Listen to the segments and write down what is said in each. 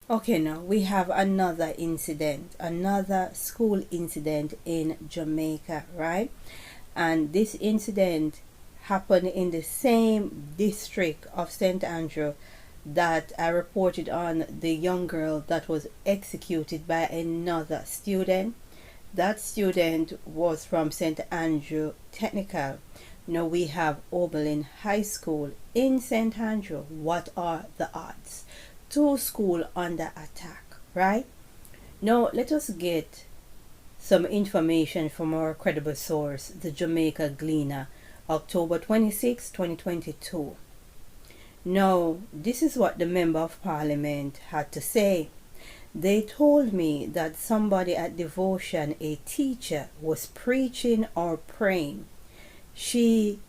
Okay, now we have another incident, another school incident in Jamaica, right? And this incident happened in the same district of St. Andrew that I reported on, the young girl that was executed by another student. That student was from St. Andrew Technical. Now we have Oberlin High School in St. Andrew. What are the odds? Two schools under attack, right? Now let us get some information from our credible source, the Jamaica Gleaner, October 26, 2022. Now, this is what the Member of Parliament had to say. They told me that somebody at devotion, a teacher, was preaching or praying. She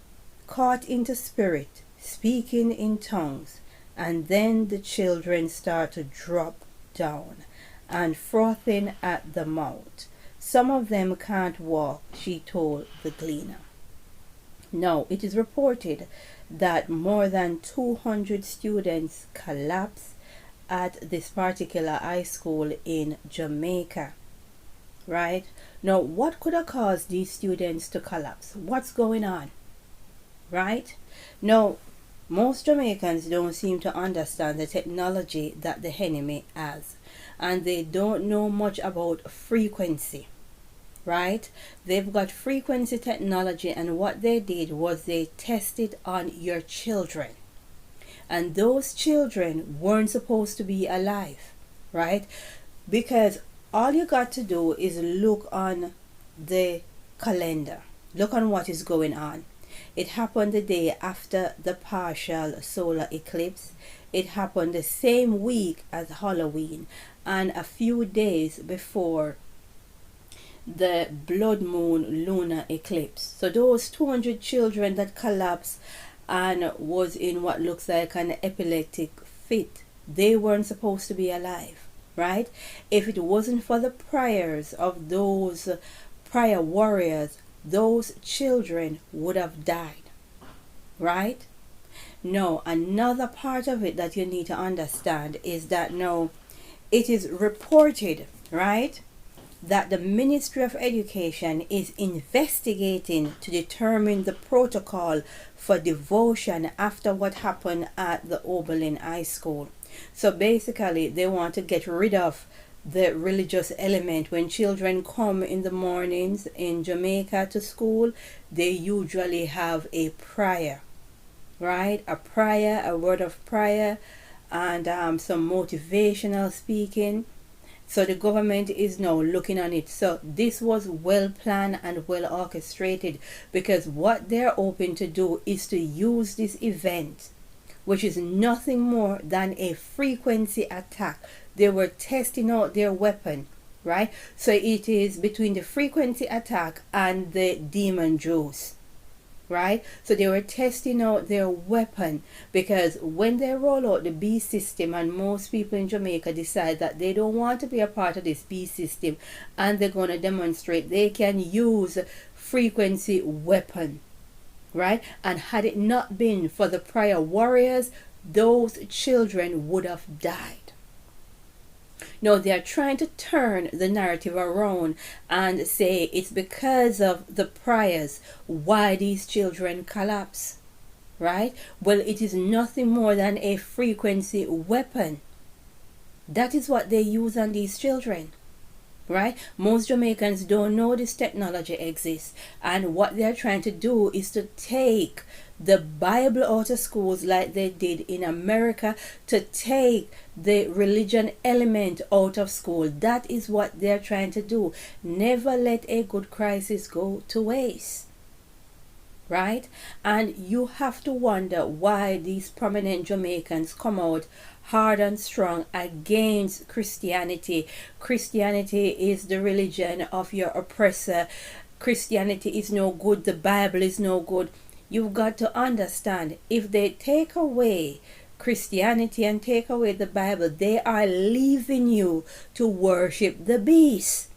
caught into spirit, speaking in tongues, and then the children start to drop down and frothing at the mouth. Some of them can't walk, she told the Gleaner. Now, it is reported that more than 200 students collapsed at this particular high school in Jamaica, right? Now, what could have caused these students to collapse? What's going on, right? Now, most Jamaicans don't seem to understand the technology that the enemy has, and they don't know much about frequency, right? They've got frequency technology, and what they did was they tested on your children, and those children weren't supposed to be alive, right? Because all you got to do is look on the calendar, look on what is going on. It happened the day after the partial solar eclipse. It happened the same week as Halloween, and a few days before the blood moon lunar eclipse. So those 200 children that collapsed and was in what looks like an epileptic fit, they weren't supposed to be alive, right? If it wasn't for the prayers of those prayer warriors, those children would have died, right? No, another part of it that you need to understand is that now it is reported, right, that the Ministry of Education is investigating to determine the protocol for devotion after what happened at the Oberlin High School. So basically, they want to get rid of the religious element. When children come in the mornings in Jamaica to school, they usually have a prayer, right? A prayer, a word of prayer, and some motivational speaking. So the government is now looking on it. So this was well planned and well orchestrated, because what they're hoping to do is to use this event, which is nothing more than a frequency attack. They were testing out their weapon, right? So it is between the frequency attack and the demon juice, right? So they were testing out their weapon, because when they roll out the B system, and most people in Jamaica decide that they don't want to be a part of this B system, and they're going to demonstrate they can use frequency weapon, right? And had it not been for the prayer warriors, those children would have died. No, they are trying to turn the narrative around and say it's because of the prayers why these children collapse, right? Well, it is nothing more than a frequency weapon. That is what they use on these children, right? Most Jamaicans don't know this technology exists, and what they're trying to do is to take the Bible out of schools like they did in America, to take the religion element out of school. That is what they're trying to do. Never let a good crisis go to waste, right? And you have to wonder why these prominent Jamaicans come out hard and strong against Christianity. Christianity is the religion of your oppressor. Christianity is no good. The Bible is no good. You've got to understand, if they take away Christianity and take away the Bible, they are leaving you to worship the beast,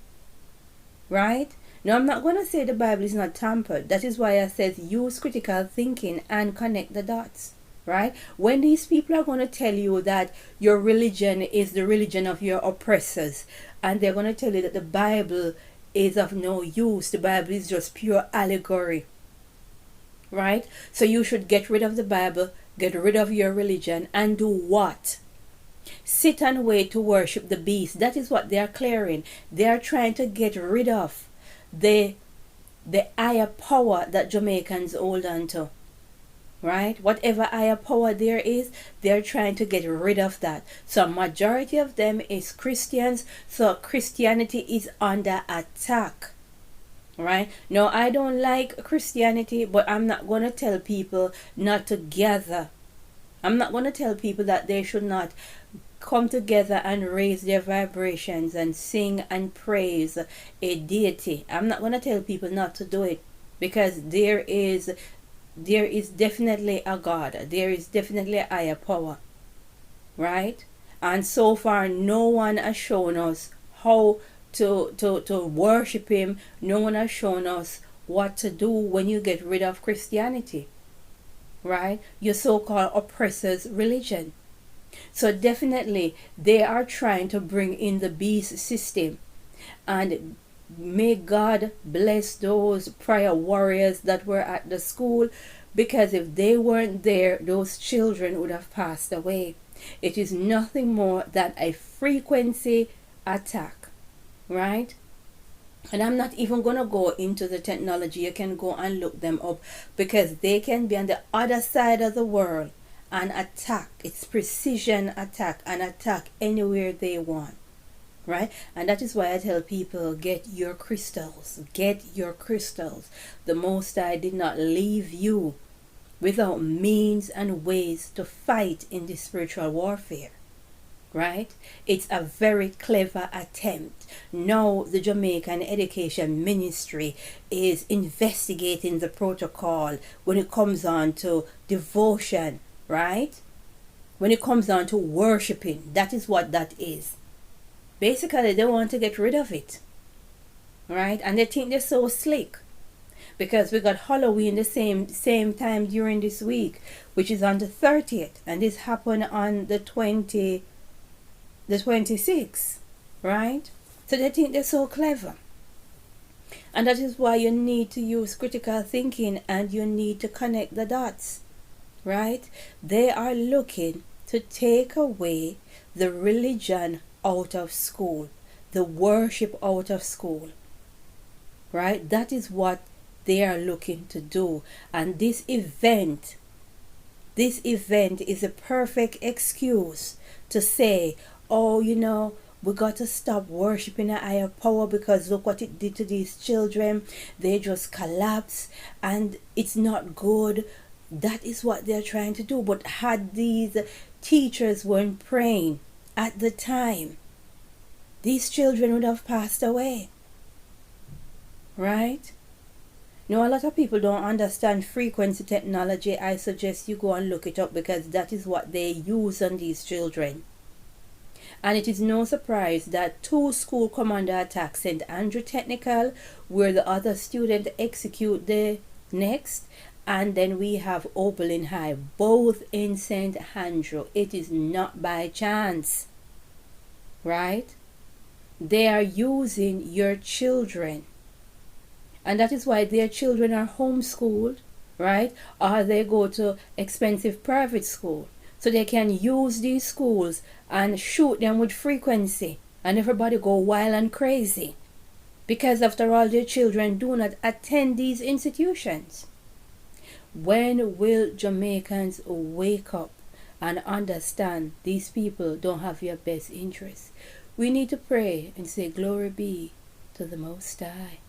right? Now, I'm not going to say the Bible is not tampered. That is why I said use critical thinking and connect the dots, right? When these people are going to tell you that your religion is the religion of your oppressors, and they're going to tell you that the Bible is of no use, the Bible is just pure allegory, right? So you should get rid of the Bible, get rid of your religion, and do what? Sit and wait to worship the beast. That is what they are clearing. They are trying to get rid of the higher power that Jamaicans hold on to, right? Whatever higher power there is, they're trying to get rid of that. So majority of them is Christians, so Christianity is under attack, right? Now, I don't like Christianity, but I'm not going to tell people not to gather. I'm not going to tell people that they should not come together and raise their vibrations and sing and praise a deity. I'm not going to tell people not to do it, because there is definitely a God. There is definitely a higher power, right? And so far, no one has shown us how to worship him. No one has shown us what to do when you get rid of Christianity, right? Your so-called oppressors' religion. So definitely they are trying to bring in the beast system, and may God bless those prayer warriors that were at the school, because if they weren't there, those children would have passed away. It is nothing more than a frequency attack, right? And I'm not even going to go into the technology. You can go and look them up, because they can be on the other side of the world and attack. It's precision attack, and attack anywhere they want, right? And that is why I tell people, get your crystals. Get your crystals. The Most High did not leave you without means and ways to fight in this spiritual warfare, right? It's a very clever attempt. Now the Jamaican Education Ministry is investigating the protocol when it comes on to devotion, right? When it comes on to worshiping, that is what that is. Basically, they want to get rid of it, right? And they think they're so slick, because we got Halloween the same time during this week, which is on the 30th, and this happened on the 26th, right? So they think they're so clever. And that is why you need to use critical thinking, and you need to connect the dots, right? They are looking to take away the religion out of school, the worship out of school, right? That is what they are looking to do. And this event is a perfect excuse to say, oh, we got to stop worshiping a higher power, because look what it did to these children. They just collapse, and it's not good. That is what they're trying to do. But had these teachers weren't praying at the time, these children would have passed away, right? Now, a lot of people don't understand frequency technology. I suggest you go and look it up, because that is what they use on these children. And it is no surprise that 2 schools come under attack. St. Andrew Technical, where the other student execute the next, and then we have Oberlin High, both in St. Andrew. It is not by chance, right? They are using your children, and that is why their children are homeschooled, right? Or they go to expensive private school, so they can use these schools and shoot them with frequency, and everybody go wild and crazy, because after all, their children do not attend these institutions. When will Jamaicans wake up and understand these people don't have your best interests? We need to pray and say, glory be to the Most High.